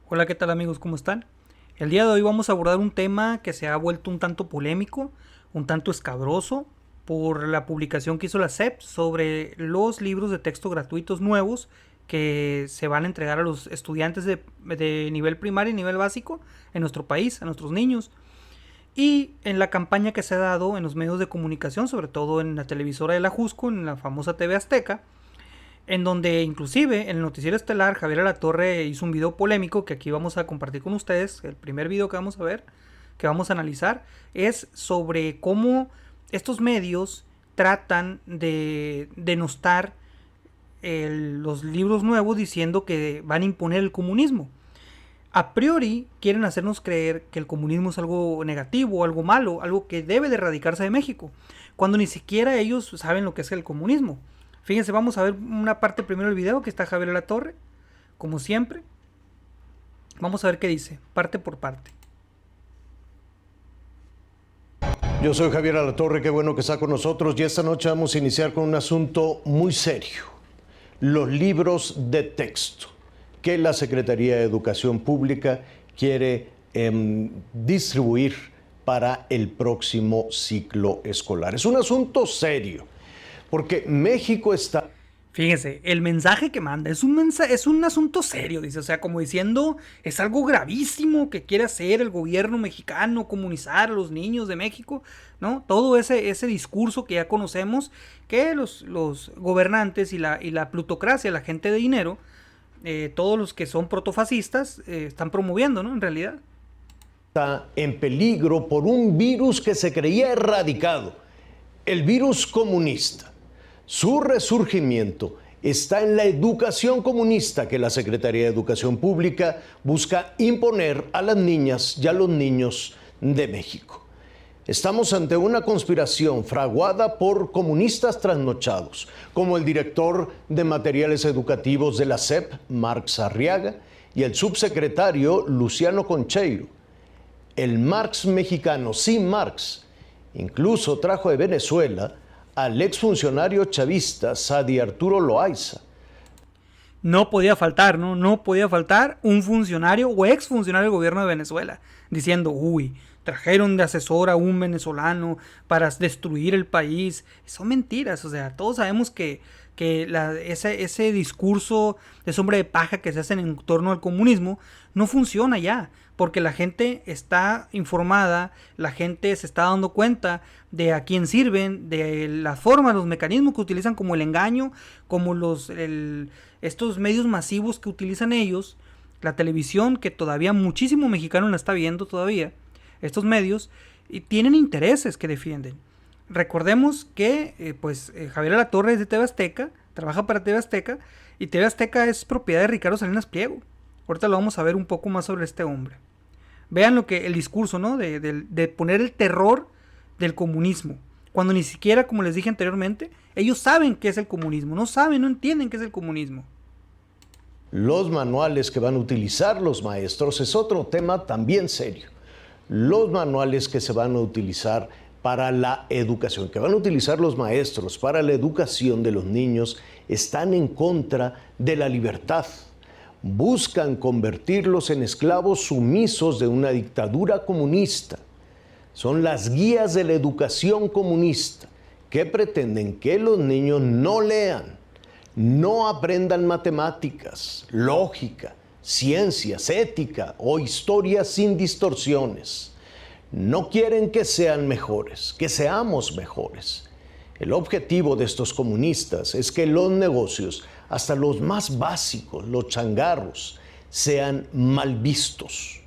Hola, ¿qué tal amigos? ¿Cómo están? El día de hoy vamos a abordar un tema que se ha vuelto un tanto polémico, un tanto escabroso, por la publicación que hizo la SEP sobre los libros de texto gratuitos nuevos que se van a entregar a los estudiantes de nivel primario y nivel básico en nuestro país, a nuestros niños. Y en la campaña que se ha dado en los medios de comunicación, sobre todo en la televisora de la Jusco, en la famosa TV Azteca, en donde inclusive en el noticiero estelar Javier Alatorre hizo un video polémico que aquí vamos a compartir con ustedes. El primer video que vamos a ver, que vamos a analizar, es sobre cómo estos medios tratan de denostar los libros nuevos diciendo que van a imponer el comunismo. A priori quieren hacernos creer que el comunismo es algo negativo, algo malo, algo que debe de erradicarse de México, cuando ni siquiera ellos saben lo que es el comunismo. Fíjense, vamos a ver una parte primero del video que está Javier Alatorre, como siempre. Vamos a ver qué dice, parte por parte. Yo soy Javier Alatorre, qué bueno que está con nosotros y esta noche vamos a iniciar con un asunto muy serio. Los libros de texto que la Secretaría de Educación Pública quiere distribuir para el próximo ciclo escolar. Es un asunto serio, porque México está... Fíjense, el mensaje que manda es es un asunto serio, dice, o sea, como diciendo, es algo gravísimo que quiere hacer el gobierno mexicano, comunizar a los niños de México, ¿no? Todo ese discurso que ya conocemos, que los gobernantes y la plutocracia, la gente de dinero, todos los que son protofascistas, están promoviendo, ¿no? En realidad. Está en peligro por un virus que se creía erradicado, el virus comunista. Su resurgimiento está en la educación comunista que la Secretaría de Educación Pública busca imponer a las niñas y a los niños de México. Estamos ante una conspiración fraguada por comunistas trasnochados, como el director de materiales educativos de la SEP, Marx Arriaga, y el subsecretario Luciano Concheiro. El Marx mexicano, sin Marx, incluso trajo de Venezuela al exfuncionario chavista Sadi Arturo Loaiza. No podía faltar, ¿no? No podía faltar un funcionario o exfuncionario del gobierno de Venezuela diciendo, uy, trajeron de asesor a un venezolano para destruir el país. Son mentiras, o sea, todos sabemos que ese discurso de sombra de paja que se hace en torno al comunismo no funciona ya, porque la gente está informada, la gente se está dando cuenta de a quién sirven, de la forma, los mecanismos que utilizan, como el engaño, como estos medios masivos que utilizan ellos, la televisión, que todavía muchísimo mexicano la está viendo todavía, estos medios, y tienen intereses que defienden. Recordemos que Javier Alatorre es de TV Azteca, trabaja para TV Azteca, y TV Azteca es propiedad de Ricardo Salinas Pliego. Ahorita lo vamos a ver un poco más sobre este hombre. Vean el discurso, ¿no? De poner el terror del comunismo, cuando ni siquiera, como les dije anteriormente, ellos saben qué es el comunismo, no saben, no entienden qué es el comunismo. Los manuales que van a utilizar los maestros es otro tema también serio. Los manuales que se van a utilizar para la educación, que van a utilizar los maestros para la educación de los niños, están en contra de la libertad. Buscan convertirlos en esclavos sumisos de una dictadura comunista. Son las guías de la educación comunista que pretenden que los niños no lean, no aprendan matemáticas, lógica, ciencias, ética o historia sin distorsiones. No quieren que sean mejores, que seamos mejores. El objetivo de estos comunistas es que los negocios, hasta los más básicos, los changarros, sean mal vistos.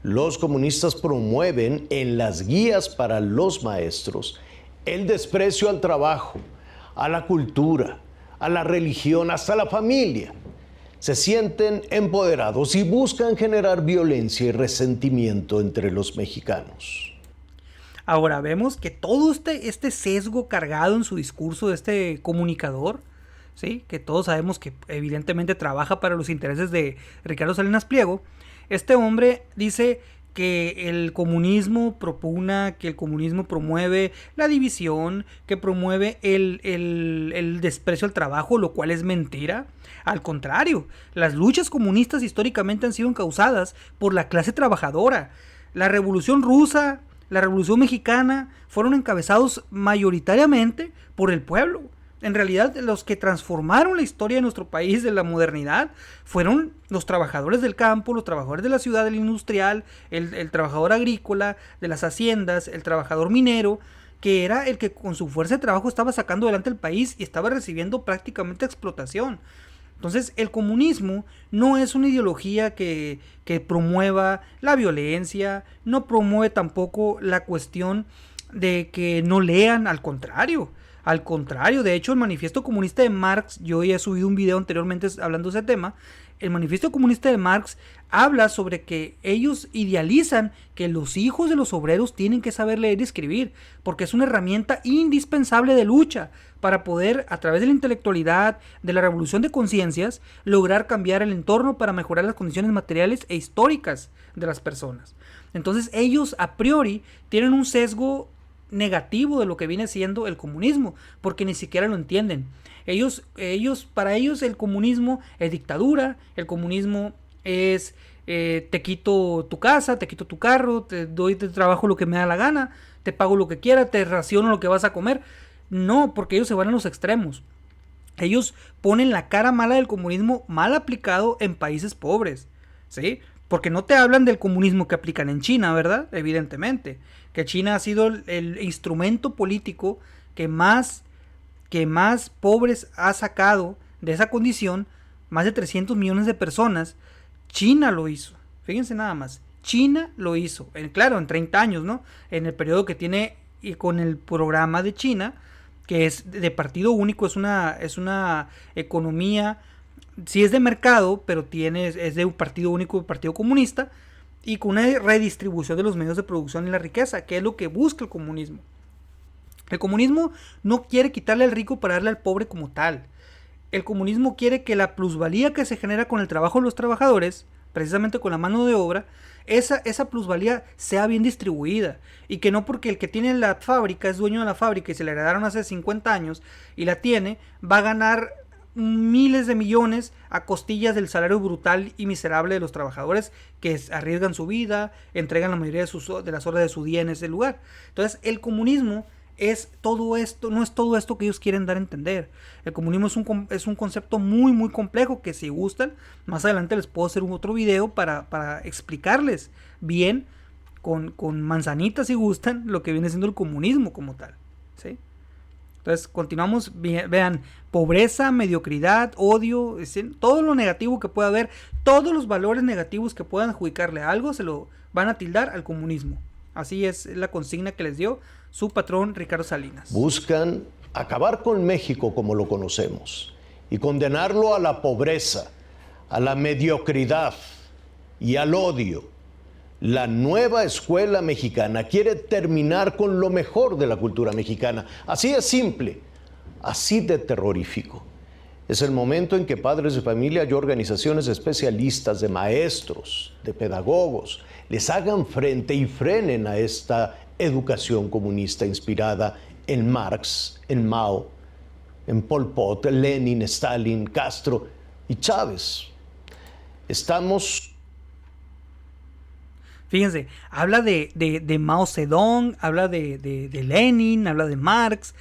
Los comunistas promueven en las guías para los maestros el desprecio al trabajo, a la cultura, a la religión, hasta la familia. Se sienten empoderados y buscan generar violencia y resentimiento entre los mexicanos. Ahora vemos que todo este sesgo cargado en su discurso de este comunicador, ¿sí? Que todos sabemos que evidentemente trabaja para los intereses de Ricardo Salinas Pliego, este hombre dice que el comunismo propugna, que el comunismo promueve la división, que promueve el desprecio al trabajo, lo cual es mentira. Al contrario, las luchas comunistas históricamente han sido encausadas por la clase trabajadora. La Revolución Rusa, la Revolución Mexicana fueron encabezados mayoritariamente por el pueblo. En realidad, los que transformaron la historia de nuestro país de la modernidad fueron los trabajadores del campo, los trabajadores de la ciudad, el industrial, el trabajador agrícola, de las haciendas, el trabajador minero, que era el que con su fuerza de trabajo estaba sacando adelante el país y estaba recibiendo prácticamente explotación. Entonces, el comunismo no es una ideología que promueva la violencia, no promueve tampoco la cuestión de que no lean, al contrario. Al contrario, de hecho, el Manifiesto Comunista de Marx, yo ya he subido un video anteriormente hablando de ese tema, el Manifiesto Comunista de Marx habla sobre que ellos idealizan que los hijos de los obreros tienen que saber leer y escribir, porque es una herramienta indispensable de lucha para poder, a través de la intelectualidad, de la revolución de conciencias, lograr cambiar el entorno para mejorar las condiciones materiales e históricas de las personas. Entonces ellos a priori tienen un sesgo negativo de lo que viene siendo el comunismo, porque ni siquiera lo entienden. Para ellos el comunismo es dictadura, el comunismo es te quito tu casa, te quito tu carro, te doy de trabajo lo que me da la gana, te pago lo que quiera, te raciono lo que vas a comer. No, porque ellos se van a los extremos. Ellos ponen la cara mala del comunismo mal aplicado en países pobres, ¿sí? Porque no te hablan del comunismo que aplican en China, ¿verdad? Evidentemente. Que China ha sido el instrumento político que más pobres ha sacado de esa condición. Más de 300 millones de personas. China lo hizo. Fíjense nada más. China lo hizo. Claro, en 30 años, ¿no? En el periodo que tiene y con el programa de China, que es de partido único, es una economía, sí es de mercado, pero es de un partido único, partido comunista, y con una redistribución de los medios de producción y la riqueza, que es lo que busca el comunismo. El comunismo no quiere quitarle al rico para darle al pobre como tal. El comunismo quiere que la plusvalía que se genera con el trabajo de los trabajadores, precisamente con la mano de obra, esa plusvalía sea bien distribuida, y que no porque el que tiene la fábrica es dueño de la fábrica y se le heredaron hace 50 años y la tiene, va a ganar miles de millones a costillas del salario brutal y miserable de los trabajadores que arriesgan su vida, entregan la mayoría de las horas de su día en ese lugar. Entonces el comunismo es todo esto, no es todo esto que ellos quieren dar a entender. El comunismo es un concepto muy muy complejo que, si gustan, más adelante les puedo hacer otro video para explicarles bien con manzanitas, si gustan, lo que viene siendo el comunismo como tal, ¿sí? Entonces continuamos, vean, pobreza, mediocridad, odio, todo lo negativo que pueda haber, todos los valores negativos que puedan adjudicarle a algo se lo van a tildar al comunismo. Así es la consigna que les dio su patrón Ricardo Salinas. Buscan acabar con México como lo conocemos y condenarlo a la pobreza, a la mediocridad y al odio. La nueva escuela mexicana quiere terminar con lo mejor de la cultura mexicana. Así de simple, así de terrorífico. Es el momento en que padres de familia y organizaciones especialistas de maestros, de pedagogos, les hagan frente y frenen a esta educación comunista inspirada en Marx, en Mao, en Pol Pot, Lenin, Stalin, Castro y Chávez. Fíjense, habla de Mao Zedong, habla de Lenin, habla de Marx.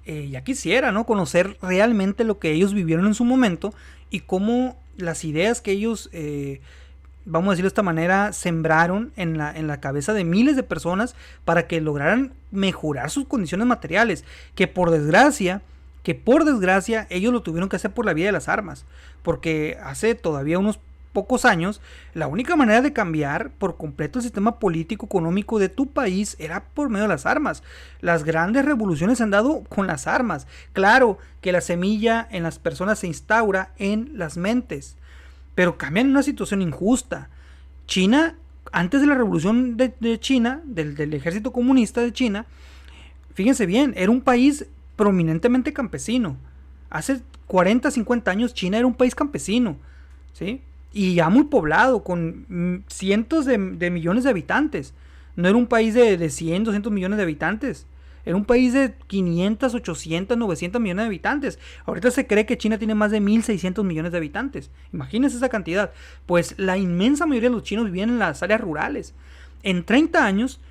Ya quisiera, ¿no?, conocer realmente lo que ellos vivieron en su momento y cómo las ideas que ellos, vamos a decirlo de esta manera, sembraron en la cabeza de miles de personas para que lograran mejorar sus condiciones materiales, que por desgracia ellos lo tuvieron que hacer por la vía de las armas, porque hace todavía unos pocos años, la única manera de cambiar por completo el sistema político económico de tu país era por medio de las armas. Las grandes revoluciones se han dado con las armas. Claro que la semilla en las personas se instaura en las mentes, pero cambian en una situación injusta. China, antes de la revolución de China, del ejército comunista de China, fíjense bien, era un país prominentemente campesino. Hace 40, 50 años China era un país campesino, ¿sí? y ya muy poblado, con cientos de millones de habitantes. No era un país de 100, 200 millones de habitantes. Era un país de 500, 800, 900 millones de habitantes. Ahorita se cree que China tiene más de 1.600 millones de habitantes. Imagínense esa cantidad. Pues la inmensa mayoría de los chinos vivían en las áreas rurales. En 30 años,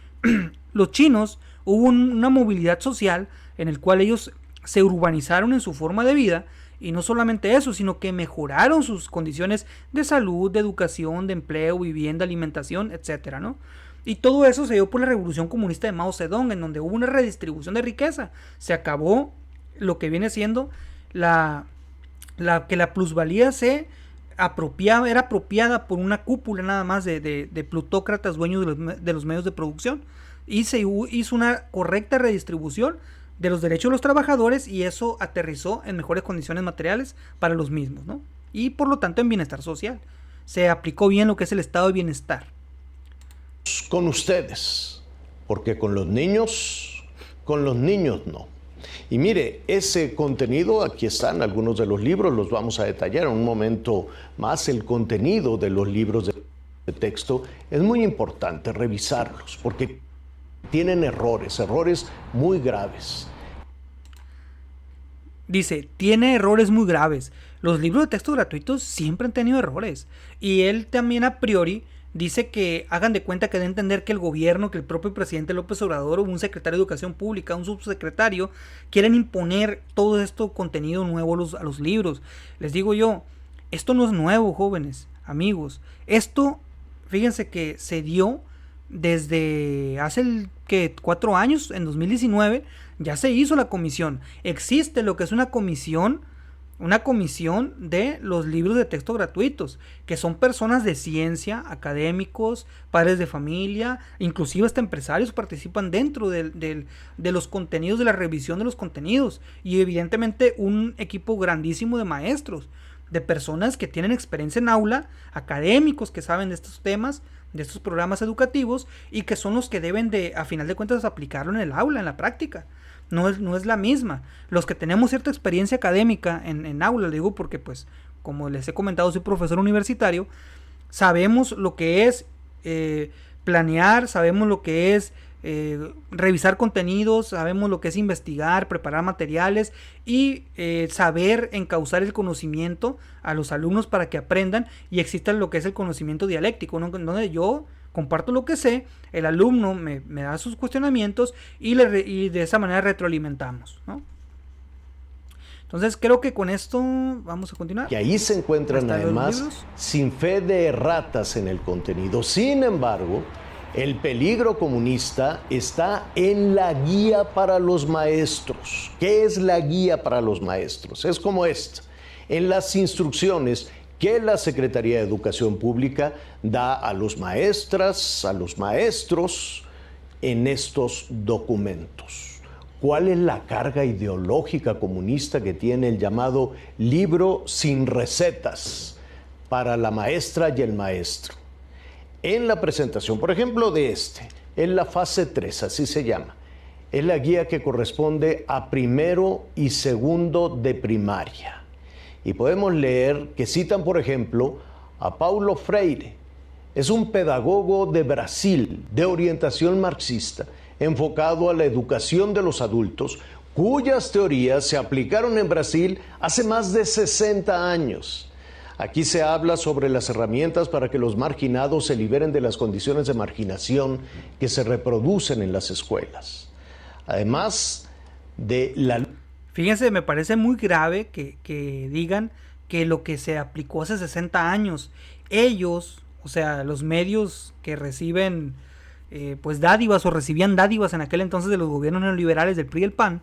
los chinos hubo una movilidad social en el cual ellos se urbanizaron en su forma de vida. Y no solamente eso, sino que mejoraron sus condiciones de salud, de educación, de empleo, vivienda, alimentación, etcétera, ¿no? Y todo eso se dio por la revolución comunista de Mao Zedong, en donde hubo una redistribución de riqueza. Se acabó lo que viene siendo que la plusvalía era apropiada por una cúpula nada más de plutócratas dueños de los medios de producción. Y se hizo una correcta redistribución de los derechos de los trabajadores, y eso aterrizó en mejores condiciones materiales para los mismos, ¿no? Y por lo tanto en bienestar social. Se aplicó bien lo que es el estado de bienestar. Con ustedes, porque con los niños no. Y mire, ese contenido, aquí están algunos de los libros, los vamos a detallar en un momento más. El contenido de los libros de texto es muy importante revisarlos, porque tienen errores muy graves. Dice, tiene errores muy graves. Los libros de texto gratuitos siempre han tenido errores. Y él también a priori dice que hagan de cuenta que de entender que el gobierno, que el propio presidente López Obrador o un secretario de Educación Pública, un subsecretario, quieren imponer todo esto contenido nuevo a los libros. Les digo yo, esto no es nuevo, jóvenes, amigos. Esto, fíjense que se dio desde hace 4 años, en 2019, ya se hizo la comisión. Existe lo que es una comisión de los libros de texto gratuitos, que son personas de ciencia, académicos, padres de familia, inclusive hasta empresarios participan dentro de los contenidos, de la revisión de los contenidos, y evidentemente un equipo grandísimo de maestros, de personas que tienen experiencia en aula, académicos que saben de estos temas, de estos programas educativos, y que son los que deben de, a final de cuentas, aplicarlo en el aula, en la práctica. No es la misma. Los que tenemos cierta experiencia académica en aula, le digo porque, pues, como les he comentado, soy profesor universitario, sabemos lo que es planear, sabemos lo que es revisar contenidos, sabemos lo que es investigar, preparar materiales y saber encauzar el conocimiento a los alumnos para que aprendan y exista lo que es el conocimiento dialéctico, ¿no? Donde yo comparto lo que sé, el alumno me da sus cuestionamientos y de esa manera retroalimentamos, ¿no? Entonces creo que con esto vamos a continuar. Y ahí se encuentran además sin fe de erratas en el contenido. Sin embargo, el peligro comunista está en la guía para los maestros. ¿Qué es la guía para los maestros? Es como esta. En las instrucciones que la Secretaría de Educación Pública da a los maestras, a los maestros en estos documentos. ¿Cuál es la carga ideológica comunista que tiene el llamado libro sin recetas para la maestra y el maestro? En la presentación, por ejemplo, en la fase 3, así se llama, es la guía que corresponde a primero y segundo de primaria. Y podemos leer que citan, por ejemplo, a Paulo Freire. Es un pedagogo de Brasil de orientación marxista, enfocado a la educación de los adultos, cuyas teorías se aplicaron en Brasil hace más de 60 años. Aquí se habla sobre las herramientas para que los marginados se liberen de las condiciones de marginación que se reproducen en las escuelas. Además de la... Fíjense, me parece muy grave que digan que lo que se aplicó hace 60 años, ellos, o sea, los medios que reciben pues dádivas o recibían dádivas en aquel entonces de los gobiernos neoliberales del PRI y el PAN,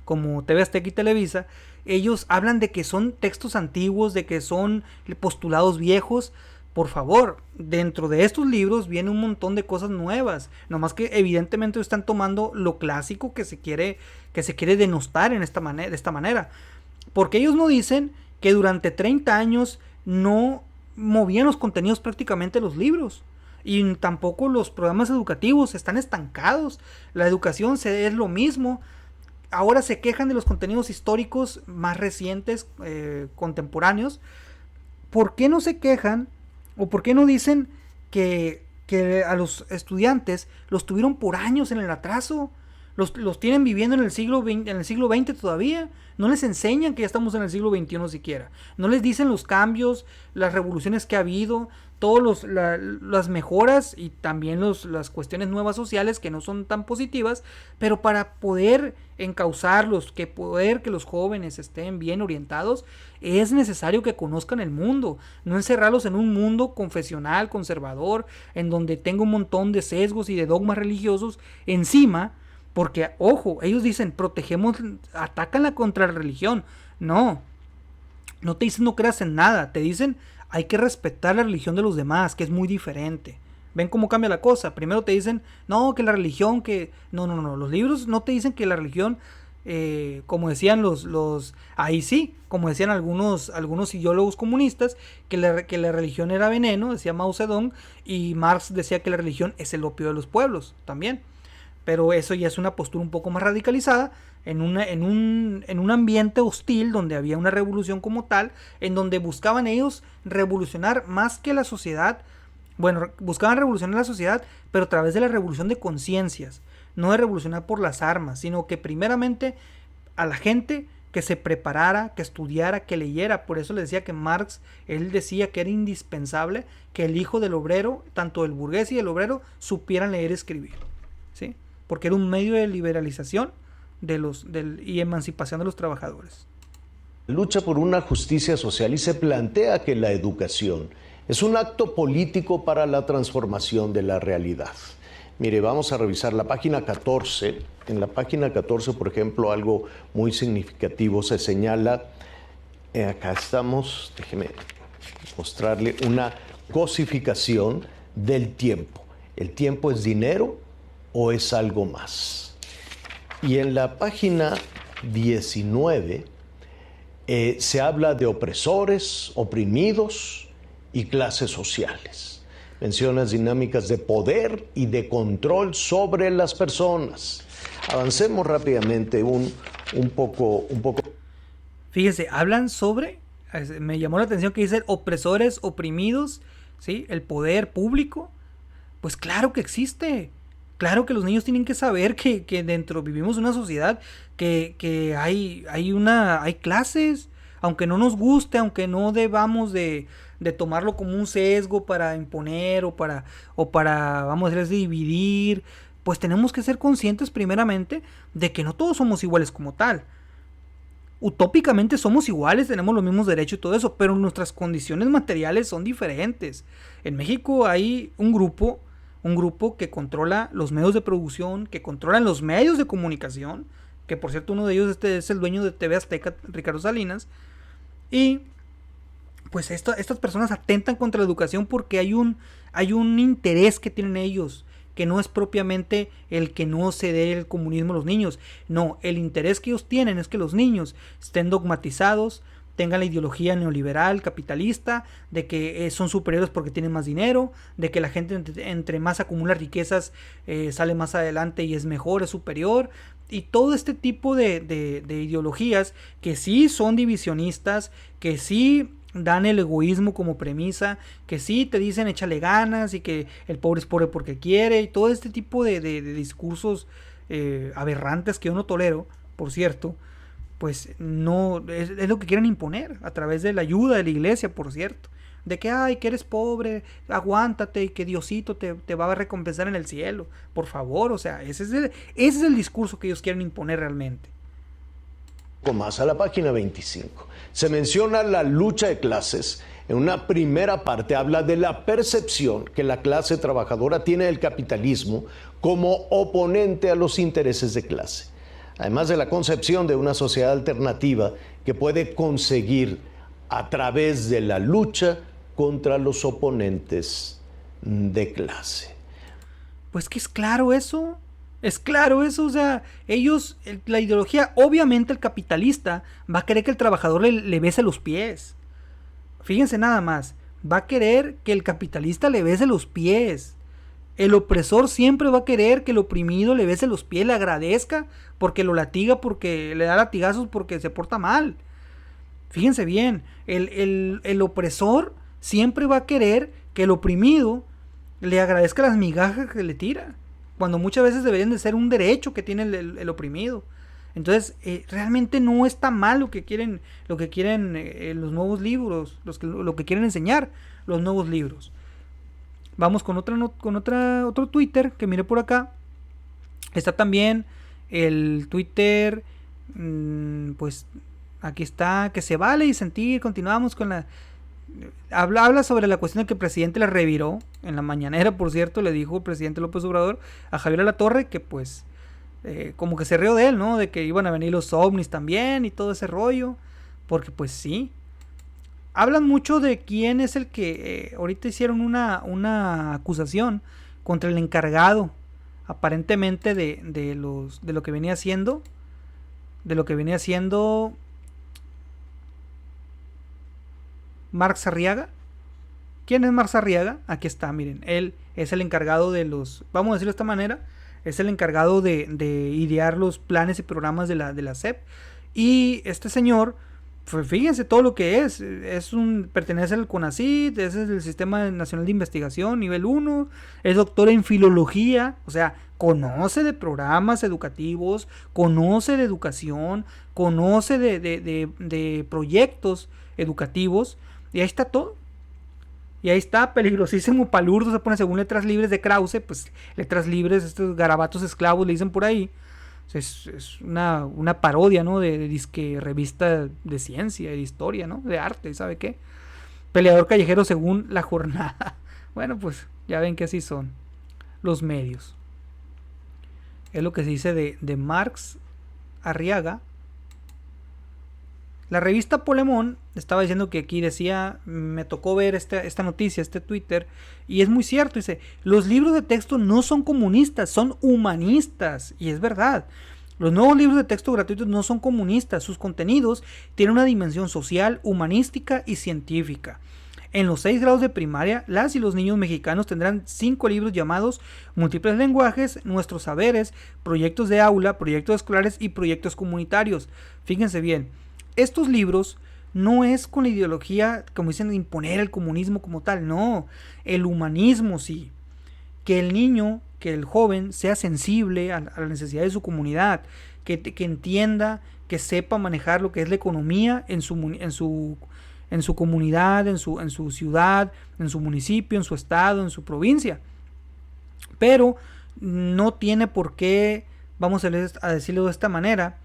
como TV Azteca y Televisa, ellos hablan de que son textos antiguos, de que son postulados viejos. Por favor, dentro de estos libros viene un montón de cosas nuevas, nomás que evidentemente están tomando lo clásico que se quiere denostar de esta manera, porque ellos no dicen que durante 30 años no movían los contenidos prácticamente los libros, y tampoco los programas educativos están estancados, la educación es lo mismo. Ahora se quejan de los contenidos históricos más recientes, contemporáneos. ¿Por qué no se quejan ¿O por qué no dicen que a los estudiantes los tuvieron por años en el atraso? Los tienen viviendo en el siglo XX todavía. No les enseñan que ya estamos en el siglo XXI siquiera. No les dicen los cambios, las revoluciones que ha habido, las mejoras y también las cuestiones nuevas sociales que no son tan positivas, pero para poder encauzarlos, que los jóvenes estén bien orientados, es necesario que conozcan el mundo, no encerrarlos en un mundo confesional, conservador, en donde tenga un montón de sesgos y de dogmas religiosos encima. Porque, ojo, ellos dicen, atacan la contra la religión. No te dicen no creas en nada, te dicen hay que respetar la religión de los demás, que es muy diferente. ¿Ven cómo cambia la cosa? Primero te dicen, no, que la religión, que... No, los libros no te dicen que la religión, como decían ahí sí, como decían algunos ideólogos comunistas, que la religión era veneno, decía Mao Zedong, y Marx decía que la religión es el opio de los pueblos, también. Pero eso ya es una postura un poco más radicalizada, en un ambiente hostil donde había una revolución como tal, en donde buscaban ellos revolucionar más que la sociedad. Bueno, buscaban revolucionar la sociedad, pero a través de la revolución de conciencias, no de revolucionar por las armas, sino que primeramente a la gente que se preparara, que estudiara, que leyera. Por eso le decía que Marx, él decía que era indispensable que el hijo del obrero, tanto el burgués y el obrero, supieran leer y escribir, ¿sí? Porque era un medio de liberalización y emancipación de los trabajadores. Lucha por una justicia social y se plantea que la educación es un acto político para la transformación de la realidad. Mire, vamos a revisar la página 14. En la página 14, por ejemplo, algo muy significativo se señala, acá estamos, déjeme mostrarle una cosificación del tiempo. ¿El tiempo es dinero o es algo más? Y en la página 19 se habla de opresores, oprimidos y clases sociales. Menciona dinámicas de poder y de control sobre las personas. Avancemos rápidamente un poco. Fíjese, hablan sobre, me llamó la atención que dicen opresores, oprimidos, ¿sí? El poder público. Pues claro que existe. Claro que los niños tienen que saber que dentro vivimos una sociedad que hay clases, aunque no nos guste, aunque no debamos de tomarlo como un sesgo para imponer o para vamos a decir, dividir, pues tenemos que ser conscientes primeramente de que no todos somos iguales como tal. Utópicamente somos iguales, tenemos los mismos derechos y todo eso, pero nuestras condiciones materiales son diferentes. En México hay un grupo que controla los medios de producción, que controlan los medios de comunicación, que por cierto uno de ellos es el dueño de TV Azteca, Ricardo Salinas, y pues estas personas atentan contra la educación porque hay un interés que tienen ellos, que no es propiamente el que no se dé el comunismo a los niños. No, el interés que ellos tienen es que los niños estén dogmatizados, tengan la ideología neoliberal, capitalista, de que son superiores porque tienen más dinero, de que la gente entre más acumula riquezas sale más adelante y es mejor, es superior, y todo este tipo de ideologías que sí son divisionistas, que sí dan el egoísmo como premisa, que sí te dicen échale ganas y que el pobre es pobre porque quiere, y todo este tipo de discursos aberrantes que yo no tolero, por cierto, pues no es lo que quieren imponer a través de la ayuda de la iglesia, por cierto, de que que eres pobre, aguántate y que Diosito te va a recompensar en el cielo, por favor. O sea, ese es el discurso que ellos quieren imponer realmente. Más a la página 25 se menciona la lucha de clases. En una primera parte habla de la percepción que la clase trabajadora tiene del capitalismo como oponente a los intereses de clase, además de la concepción de una sociedad alternativa que puede conseguir a través de la lucha contra los oponentes de clase. Pues que es claro eso, o sea, ellos, la ideología, obviamente el capitalista va a querer que el trabajador le bese los pies. Fíjense nada más, va a querer que el capitalista le bese los pies. El opresor siempre va a querer que el oprimido le bese los pies, le agradezca porque lo latiga, porque le da latigazos porque se porta mal. Fíjense bien, el opresor siempre va a querer que el oprimido le agradezca las migajas que le tira, cuando muchas veces deberían de ser un derecho que tiene el oprimido. Entonces, realmente no está mal lo que quieren los nuevos libros, lo que quieren enseñar los nuevos libros. Vamos con otro Twitter que miré por acá. Está también el Twitter, pues aquí está, que se vale disentir. Continuamos con la... Habla sobre la cuestión de que el presidente le reviró en la mañanera, por cierto, le dijo el presidente López Obrador a Javier Alatorre que pues como que se rió de él, ¿no? De que iban a venir los ovnis también y todo ese rollo, porque pues sí. Hablan mucho de quién es el que ahorita hicieron una acusación contra el encargado aparentemente de lo que venía haciendo, Marx Arriaga. ¿Quién es Marx Arriaga? Aquí está, miren. Él es el encargado de vamos a decirlo de esta manera, es el encargado de idear los planes y programas de la SEP. Y este señor, pues fíjense todo lo que pertenece al CONACYT, es el Sistema Nacional de Investigación, nivel 1, es doctor en filología, o sea, conoce de programas educativos, conoce de educación, conoce de proyectos educativos, y ahí está todo. Y ahí está, peligrosísimo palurdo, se pone según letras libres de Krause, pues letras libres, estos garabatos esclavos le dicen por ahí. Es una parodia, ¿no? De disque revista de ciencia, de historia, ¿no? De arte, ¿sabe qué? Peleador callejero según La Jornada. Bueno, pues ya ven que así son los medios. Es lo que se dice de Marx Arriaga. La revista Polemón estaba diciendo que aquí decía, me tocó ver esta noticia, este Twitter, y es muy cierto, dice, los libros de texto no son comunistas, son humanistas, y es verdad. Los nuevos libros de texto gratuitos no son comunistas, sus contenidos tienen una dimensión social, humanística y científica. En los 6 grados de primaria, las y los niños mexicanos tendrán 5 libros llamados Múltiples lenguajes, Nuestros saberes, Proyectos de aula, Proyectos escolares y Proyectos comunitarios. Fíjense bien, estos libros no es con la ideología, como dicen, de imponer el comunismo como tal, no, el humanismo sí. Que el niño, que el joven sea sensible a la necesidad de su comunidad, que entienda, que sepa manejar lo que es la economía en su comunidad, en su ciudad, en su municipio, en su estado, en su provincia. Pero no tiene por qué, vamos a decirlo de esta manera,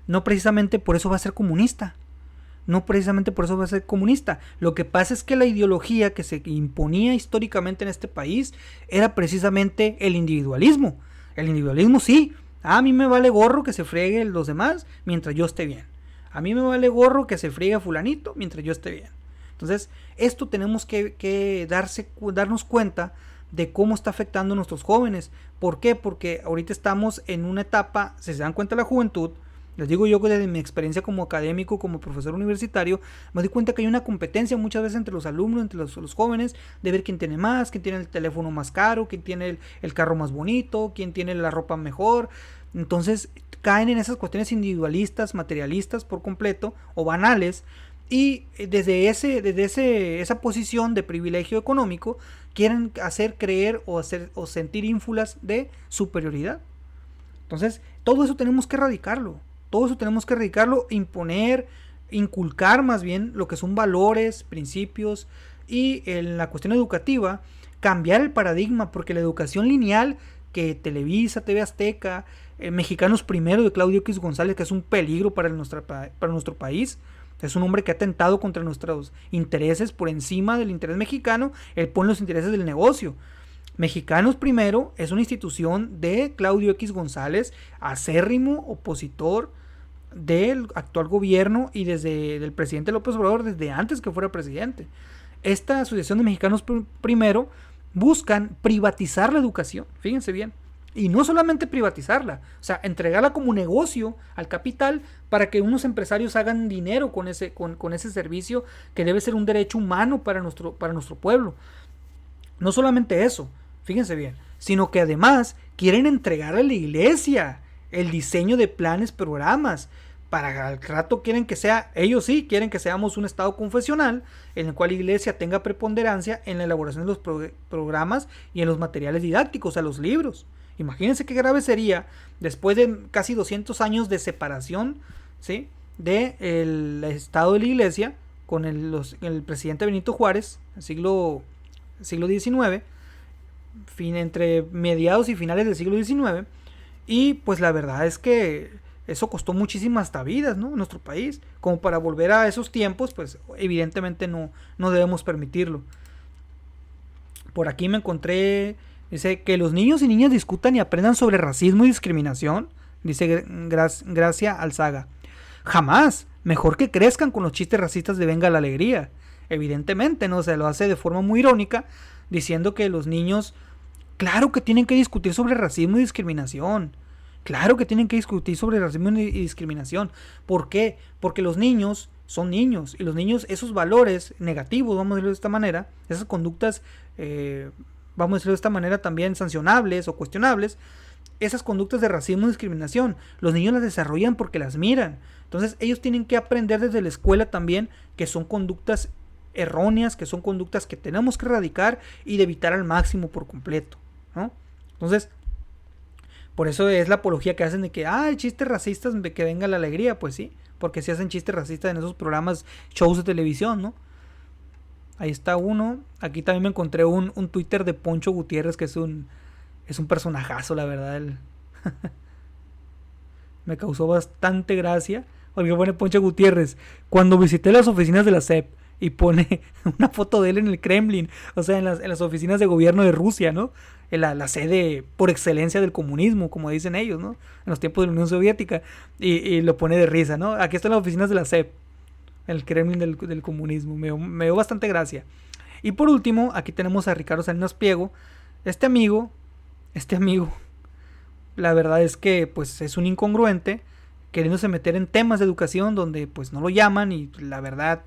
no precisamente por eso va a ser comunista. No precisamente por eso va a ser comunista. Lo que pasa es que la ideología que se imponía históricamente en este país era precisamente el individualismo. El individualismo sí. A mí me vale gorro que se friegue los demás mientras yo esté bien. A mí me vale gorro que se friegue fulanito mientras yo esté bien. Entonces, esto tenemos que darnos cuenta de cómo está afectando a nuestros jóvenes. ¿Por qué? Porque ahorita estamos en una etapa, si se dan cuenta la juventud, les digo yo que desde mi experiencia como académico, como profesor universitario, me doy cuenta que hay una competencia muchas veces entre los alumnos, entre los jóvenes, de ver quién tiene más, quién tiene el teléfono más caro, quién tiene el carro más bonito, quién tiene la ropa mejor. Entonces caen en esas cuestiones individualistas, materialistas por completo o banales, y desde esa posición de privilegio económico quieren hacer creer o sentir ínfulas de superioridad. Entonces todo eso tenemos que erradicarlo. Todo eso tenemos que erradicarlo, imponer, inculcar más bien lo que son valores, principios, y en la cuestión educativa, cambiar el paradigma, porque la educación lineal que Televisa, TV Azteca, Mexicanos Primero de Claudio X González, que es un peligro para nuestro país, es un hombre que ha atentado contra nuestros intereses por encima del interés mexicano, él pone los intereses del negocio. Mexicanos Primero es una institución de Claudio X González, acérrimo opositor del actual gobierno y del presidente López Obrador desde antes que fuera presidente. Esta asociación de Mexicanos Primero buscan privatizar la educación, fíjense bien, y no solamente privatizarla, o sea, entregarla como negocio al capital para que unos empresarios hagan dinero con ese servicio que debe ser un derecho humano para nuestro pueblo. No solamente eso, fíjense bien, sino que además quieren entregar a la iglesia el diseño de planes, programas, Para el rato quieren que sea, ellos sí quieren que seamos un estado confesional en el cual la iglesia tenga preponderancia en la elaboración de los programas y en los materiales didácticos, o sea, los libros. Imagínense qué grave sería después de casi 200 años de separación, ¿sí?, del estado de la iglesia con el presidente Benito Juárez, siglo XIX, entre mediados y finales del siglo XIX. Y pues la verdad es que eso costó muchísimas hasta vidas, ¿no?, en nuestro país. Como para volver a esos tiempos, pues evidentemente no debemos permitirlo. Por aquí me encontré, dice que los niños y niñas discutan y aprendan sobre racismo y discriminación, dice Gracia Alzaga. Jamás, mejor que crezcan con los chistes racistas de Venga la Alegría. Evidentemente, ¿no? Se lo hace de forma muy irónica, diciendo que los niños, claro que tienen que discutir sobre racismo y discriminación. Claro que tienen que discutir sobre racismo y discriminación. ¿Por qué? Porque los niños son niños. Y los niños, esos valores negativos, vamos a decirlo de esta manera, esas conductas, vamos a decirlo de esta manera, también sancionables o cuestionables, esas conductas de racismo y discriminación, los niños las desarrollan porque las miran. Entonces ellos tienen que aprender desde la escuela también que son conductas erróneas, que son conductas que tenemos que erradicar y de evitar al máximo por completo, ¿no? Entonces, por eso es la apología que hacen de que, chistes racistas, que venga la alegría. Pues sí, porque se hacen chistes racistas en esos programas, shows de televisión, ¿no? Ahí está uno. Aquí también me encontré un Twitter de Poncho Gutiérrez, que es un personajazo, la verdad. Me causó bastante gracia, porque pone Poncho Gutiérrez: cuando visité las oficinas de la SEP, y pone una foto de él en el Kremlin, o sea, en las oficinas de gobierno de Rusia, ¿no? En la sede por excelencia del comunismo, como dicen ellos, ¿no? En los tiempos de la Unión Soviética, y lo pone de risa, ¿no? Aquí están las oficinas de la SEP, el Kremlin del comunismo. Me dio bastante gracia. Y por último, aquí tenemos a Ricardo Salinas Pliego. Este amigo, la verdad es que pues es un incongruente, queriéndose meter en temas de educación donde pues no lo llaman, y la verdad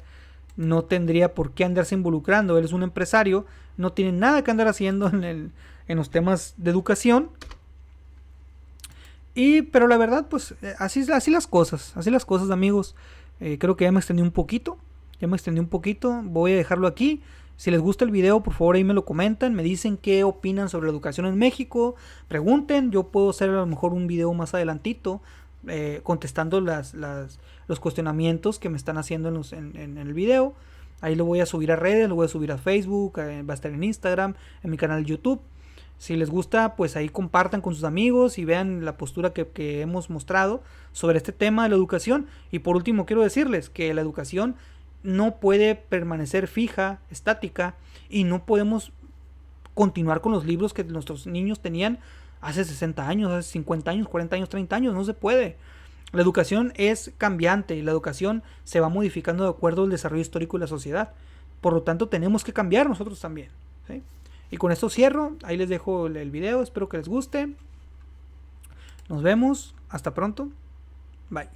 no tendría por qué andarse involucrando. Él es un empresario, no tiene nada que andar haciendo en los temas de educación. Pero la verdad, pues así las cosas, amigos. Creo que ya me extendí un poquito. Voy a dejarlo aquí. Si les gusta el video, por favor ahí me lo comentan, me dicen qué opinan sobre la educación en México, pregunten. Yo puedo hacer a lo mejor un video más adelantito, contestando los cuestionamientos que me están haciendo en el video. Ahí lo voy a subir a redes, lo voy a subir a Facebook, va a estar en Instagram, en mi canal de YouTube. Si les gusta, pues ahí compartan con sus amigos y vean la postura que hemos mostrado sobre este tema de la educación. Y por último, quiero decirles que la educación no puede permanecer fija, estática, y no podemos continuar con los libros que nuestros niños tenían hace 60 años, hace 50 años, 40 años, 30 años. No se puede. La educación es cambiante y la educación se va modificando de acuerdo al desarrollo histórico de la sociedad. Por lo tanto, tenemos que cambiar nosotros también, ¿sí? Y con esto cierro. Ahí les dejo el video. Espero que les guste. Nos vemos. Hasta pronto. Bye.